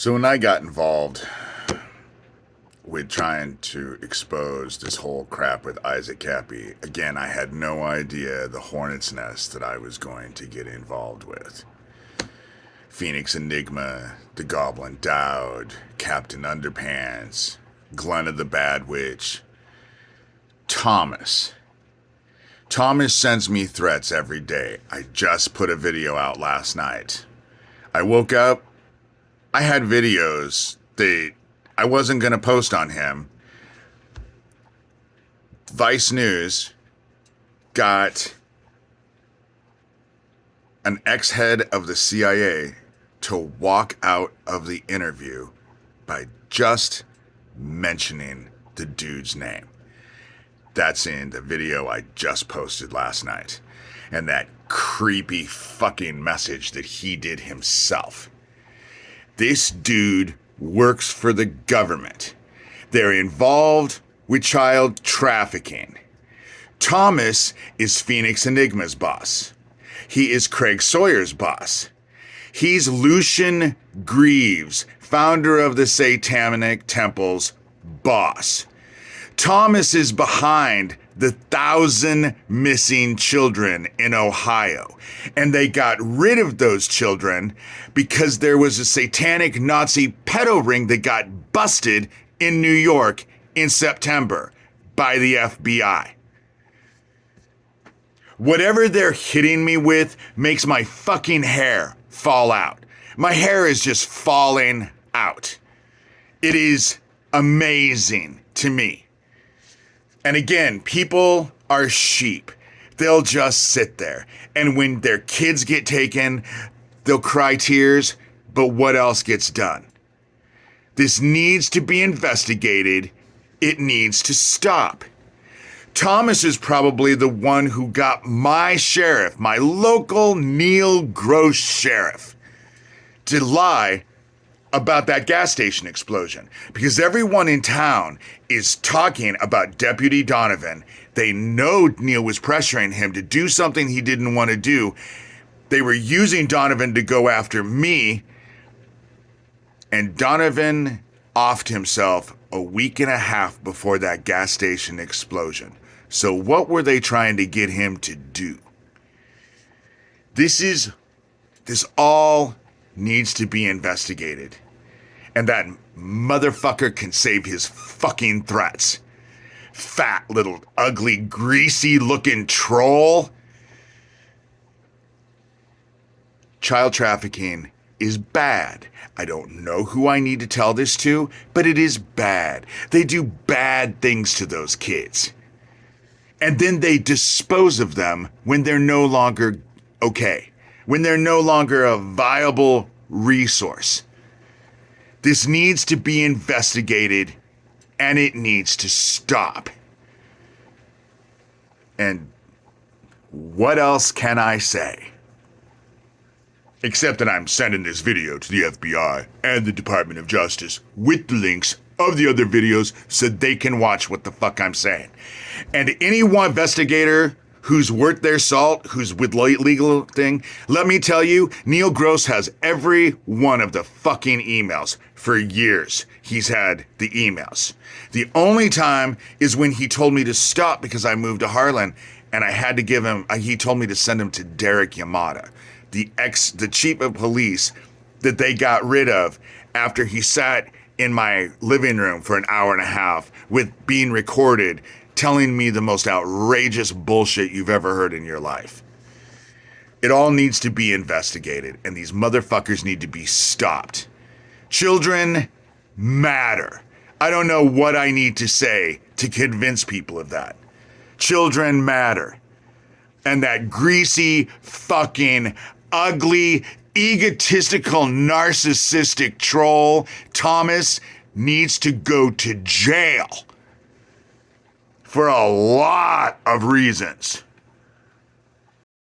So when I got involved with trying to expose this whole crap with Isaac Cappy, again, I had no idea the hornet's nest that I was going to get involved with. Phoenix Enigma, the Goblin Dowd, Captain Underpants, Glenna the Bad Witch, Thomas. Thomas sends me threats every day. I just put a video out last night. I woke up, I had videos that I wasn't going to post on him. Vice News got an ex-head of the CIA to walk out of the interview by just mentioning the dude's name. That's in the video I just posted last night. And that creepy fucking message that he did himself. This dude works for the government. They're involved with child trafficking. Thomas is Phoenix Enigma's boss. He is Craig Sawyer's boss. He's Lucian Greaves, founder of the Satanic Temple's boss. Thomas is behind the 1,000 missing children in Ohio. And they got rid of those children because there was a satanic Nazi pedo ring that got busted in New York in September by the FBI. Whatever they're hitting me with makes my fucking hair fall out. My hair is just falling out. It is amazing to me. And again, people are sheep. They'll just sit there. And when their kids get taken, they'll cry tears. But what else gets done? This needs to be investigated. It needs to stop. Thomas is probably the one who got my sheriff, my local Neil Gross sheriff, to lie about that gas station explosion, because everyone in town is talking about Deputy Donovan. They know Neil was pressuring him to do something he didn't want to do. They were using Donovan to go after me, and Donovan offed himself a week and a half before that gas station explosion. So what were they trying to get him to do? This all needs to be investigated. And that motherfucker can save his fucking threats. Fat little ugly greasy looking troll. Child trafficking is bad. I don't know who I need to tell this to, but it is bad. They do bad things to those kids. And then they dispose of them when they're no longer okay. When they're no longer a viable resource. This needs to be investigated, and it needs to stop. And what else can I say? Except that I'm sending this video to the FBI and the Department of Justice with the links of the other videos so they can watch what the fuck I'm saying. And any one investigator who's worth their salt, who's with legal thing, let me tell you, Neil Gross has every one of the fucking emails. For years, he's had the emails. The only time is when he told me to stop because I moved to Harlan, and I had to give him, he told me to send him to Derek Yamada, the chief of police that they got rid of after he sat in my living room for an hour and a half with being recorded, telling me the most outrageous bullshit you've ever heard in your life. It all needs to be investigated, and these motherfuckers need to be stopped. Children matter. I don't know what I need to say to convince people of that. Children matter. And that greasy, fucking, ugly, egotistical, narcissistic troll, Thomas, needs to go to jail. For a lot of reasons.